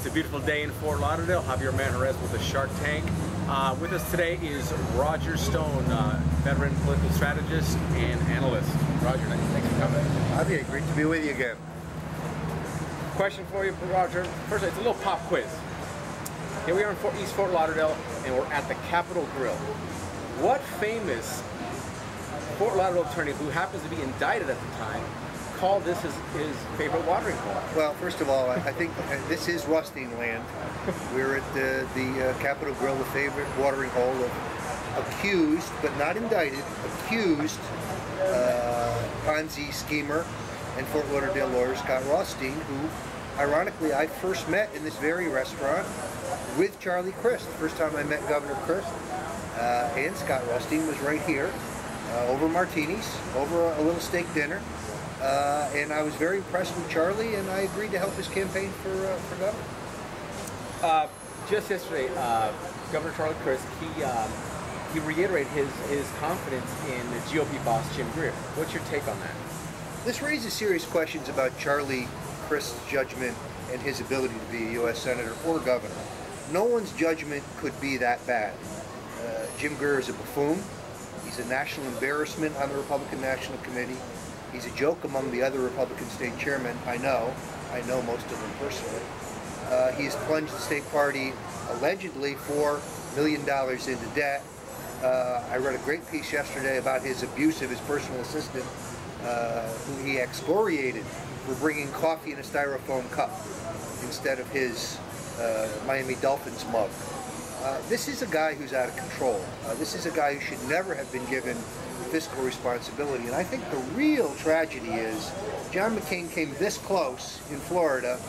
It's a beautiful day in Fort Lauderdale. Javier Manjarres with the Shark Tank. With us today is Roger Stone, veteran political strategist and analyst. Roger, thanks for coming. Javier, great to be with you again. Question for you, Roger. First, it's a little pop quiz. Here we are in East Fort Lauderdale, and we're at the Capitol Grille. What famous Fort Lauderdale attorney, who happens to be indicted at the time, called this his favorite watering hole? Well, first of all, I think this is Rusting land. We're at the Capitol Grille, the favorite watering hole of accused, but not indicted, accused Ponzi schemer and Fort Lauderdale lawyer Scott Rothstein, who, ironically, I first met in this very restaurant with Charlie Crist. The first time I met Governor Crist and Scott Rothstein was right here, over martinis, over a little steak dinner. And I was very impressed with Charlie, and I agreed to help his campaign for governor. Just yesterday, Governor Charlie Crist, he reiterated his confidence in the GOP boss, Jim Greer. What's your take on that? This raises serious questions about Charlie Crist's judgment and his ability to be a U.S. Senator or governor. No one's judgment could be that bad. Jim Greer is a buffoon. He's a national embarrassment on the Republican National Committee. He's a joke among the other Republican state chairmen. I know most of them personally. He's plunged the state party allegedly $4 million into debt. I read a great piece yesterday about his abuse of his personal assistant, who he excoriated for bringing coffee in a styrofoam cup instead of his Miami Dolphins mug. This is a guy who's out of control. This is a guy who should never have been given fiscal responsibility. And I think the real tragedy is John McCain came this close in Florida,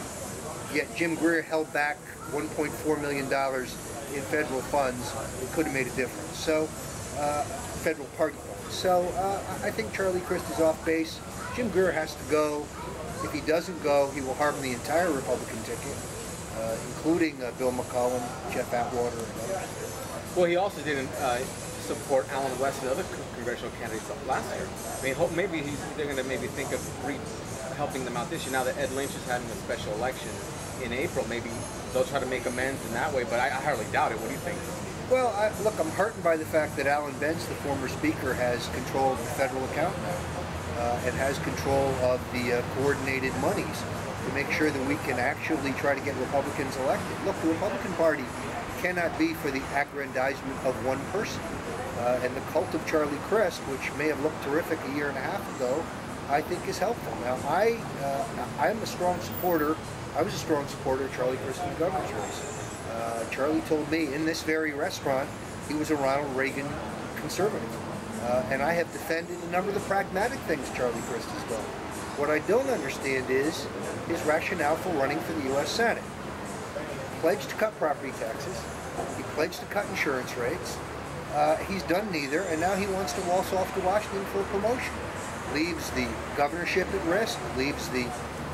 yet Jim Greer held back $1.4 million in federal funds that could have made a difference. So, federal party funds. So, I think Charlie Crist is off base. Jim Greer has to go. If he doesn't go, he will harm the entire Republican ticket, including Bill McCollum, Jeff Atwater, and others. Well, he also didn't support Alan West and other congressional candidates last year. I mean, maybe they're going to maybe think of helping them out this year. Now that Ed Lynch is having a special election in April, maybe they'll try to make amends in that way, but I hardly doubt it. What do you think? Well, look, I'm heartened by the fact that Alan Bentz, the former speaker, has control of the federal account now and has control of the coordinated monies to make sure that we can actually try to get Republicans elected. Look, the Republican Party cannot be for the aggrandizement of one person. And the cult of Charlie Crist, which may have looked terrific a year and a half ago, I think is helpful. Now, I'm a strong supporter. I was a strong supporter of Charlie Crist in the governor's race. Charlie told me in this very restaurant he was a Ronald Reagan conservative. And I have defended a number of the pragmatic things Charlie Crist has done. What I don't understand is his rationale for running for the U.S. Senate. He pledged to cut property taxes. He pledged to cut insurance rates. He's done neither, and now he wants to waltz off to Washington for a promotion. Leaves the governorship at risk, leaves the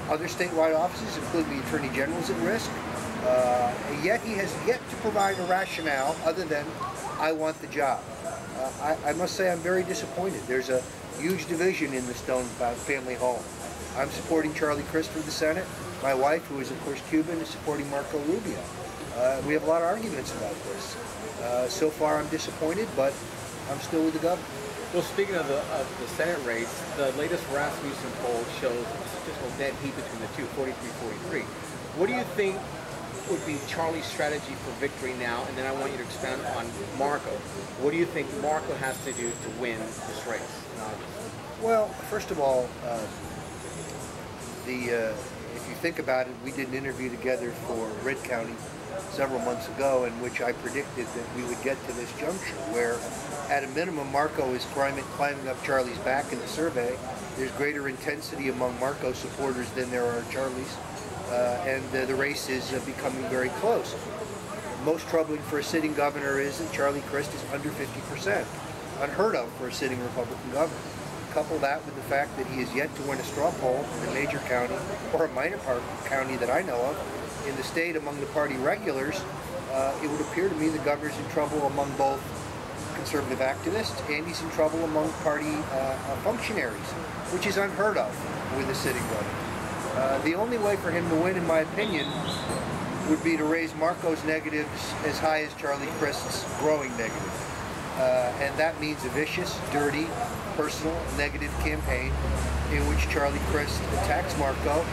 other statewide offices, including the Attorney General's, at risk. Yet he has yet to provide a rationale other than, I want the job. I must say I'm very disappointed. There's a huge division in the Stone family home. I'm supporting Charlie Crist for the Senate. My wife, who is of course Cuban, is supporting Marco Rubio. We have a lot of arguments about this. So far I'm disappointed, but I'm still with the governor. Well, speaking of the Senate race, the latest Rasmussen poll shows just a dead heat between the two, 43-43. What do you think would be Charlie's strategy for victory now? And then I want you to expand on Marco. What do you think Marco has to do to win this race? Well, first of all, if you think about it, we did an interview together for Red County several months ago in which I predicted that we would get to this juncture where, at a minimum, Marco is climbing up Charlie's back in the survey. There's greater intensity among Marco supporters than there are Charlie's, and the race is becoming very close. Most troubling for a sitting governor is that Charlie Crist is under 50%, unheard of for a sitting Republican governor. Couple that with the fact that he has yet to win a straw poll in a major county or a minor county that I know of in the state among the party regulars, it would appear to me the governor's in trouble among both conservative activists and he's in trouble among party functionaries, which is unheard of with a sitting governor. The only way for him to win, in my opinion, would be to raise Marco's negatives as high as Charlie Crist's growing negative. And that means a vicious, dirty, personal, negative campaign in which Charlie Crist attacks Marco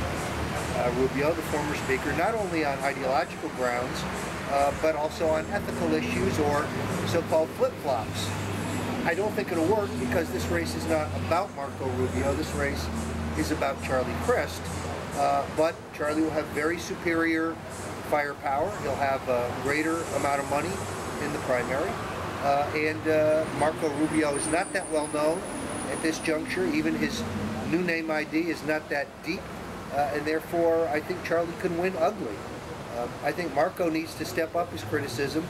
Rubio, the former speaker, not only on ideological grounds, but also on ethical issues or so-called flip-flops. I don't think it'll work because this race is not about Marco Rubio. This race is about Charlie Crist. But Charlie will have very superior firepower. He'll have a greater amount of money in the primary. And Marco Rubio is not that well known at this juncture. Even his new name ID is not that deep. And therefore, I think Charlie can win ugly. I think Marco needs to step up his criticism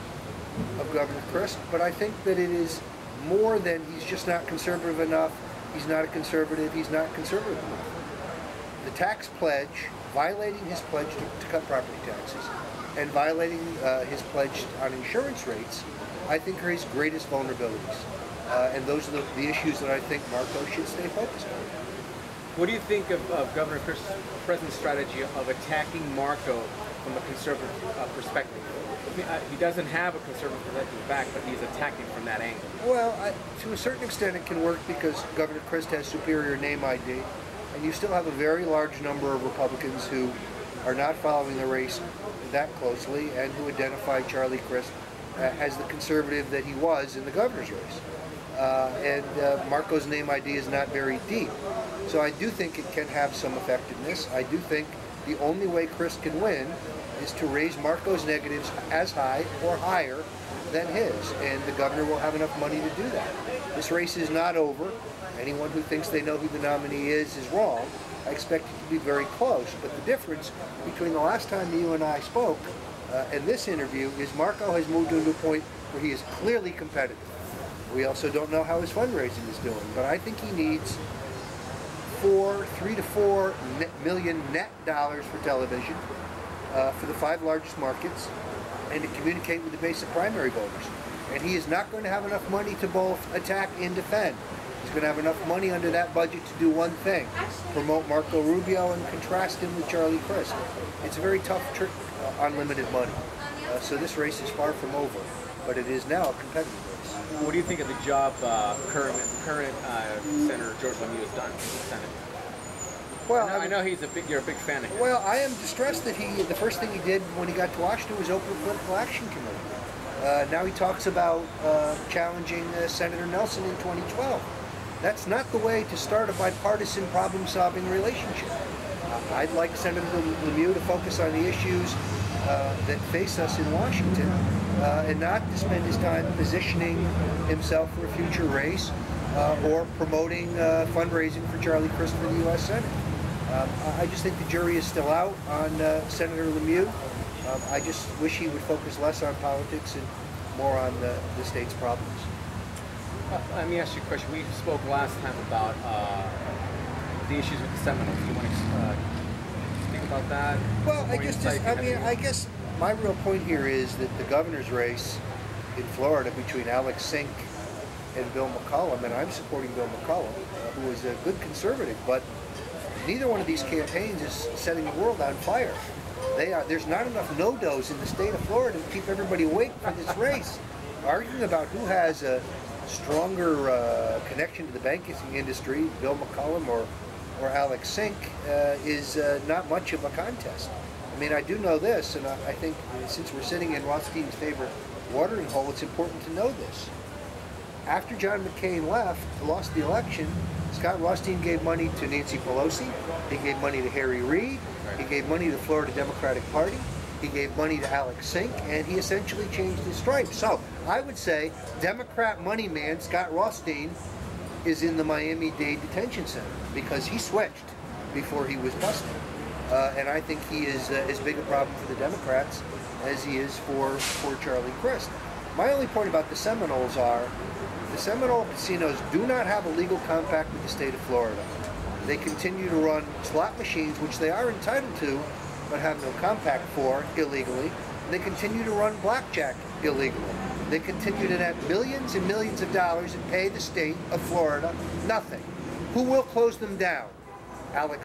of Governor Crist, but I think that it is more than he's just not conservative enough, he's not a conservative, he's not conservative enough. The tax pledge, violating his pledge to cut property taxes, and violating his pledge on insurance rates, I think are his greatest vulnerabilities. And those are the issues that I think Marco should stay focused on. What do you think of Governor Crist's present strategy of attacking Marco from a conservative perspective? He doesn't have a conservative perspective back, but he's attacking from that angle. Well, to a certain extent it can work because Governor Crist has superior name ID, and you still have a very large number of Republicans who are not following the race that closely and who identify Charlie Crist as the conservative that he was in the governor's race. And Marco's name ID is not very deep. So I do think it can have some effectiveness. I do think the only way Crist can win is to raise Marco's negatives as high or higher than his, and the governor will have enough money to do that. This race is not over. Anyone who thinks they know who the nominee is wrong. I expect it to be very close, but the difference between the last time you and I spoke and this interview is Marco has moved to a point where he is clearly competitive. We also don't know how his fundraising is doing, but I think he needs $3 to $4 million net dollars for television for the 5 largest markets and to communicate with the base of primary voters. And he is not going to have enough money to both attack and defend. He's going to have enough money under that budget to do one thing, promote Marco Rubio and contrast him with Charlie Crist. It's a very tough trick on limited money. So this race is far from over, but it is now a competitive race. What do you think of the job current Senator George Lemieux has done in the Senate? Well, I know you're a big fan of him. Well, I am distressed that the first thing he did when he got to Washington was open a political action committee. Now he talks about challenging Senator Nelson in 2012. That's not the way to start a bipartisan problem-solving relationship. I'd like Senator Lemieux to focus on the issues that face us in Washington and not to spend his time positioning himself for a future race or promoting fundraising for Charlie Crist for the U.S. Senate. I just think the jury is still out on Senator Lemieux. I just wish he would focus less on politics and more on the state's problems. Let me ask you a question. We spoke last time about the issues with the Seminoles. Do you want to speak about that? Well, I guess my real point here is that the governor's race in Florida between Alex Sink and Bill McCollum, and I'm supporting Bill McCollum, who is a good conservative, but neither one of these campaigns is setting the world on fire. There's not enough no-dos in the state of Florida to keep everybody awake for this race. Arguing about who has a stronger connection to the banking industry, Bill McCollum or Alex Sink, is not much of a contest. I mean, I do know this, and I think since we're sitting in Rothstein's favorite watering hole, it's important to know this. After John McCain lost the election, Scott Rothstein gave money to Nancy Pelosi, he gave money to Harry Reid, he gave money to the Florida Democratic Party, he gave money to Alex Sink, and he essentially changed his stripes. So I would say Democrat money man Scott Rothstein is in the Miami-Dade detention center because he switched before he was busted. And I think he is as big a problem for the Democrats as he is for Charlie Crist. My only point about the Seminoles are the Seminole casinos do not have a legal compact with the state of Florida. They continue to run slot machines, which they are entitled to, but have no compact for illegally. They continue to run blackjack illegally. They continue to net millions and millions of dollars and pay the state of Florida nothing. Who will close them down? Alex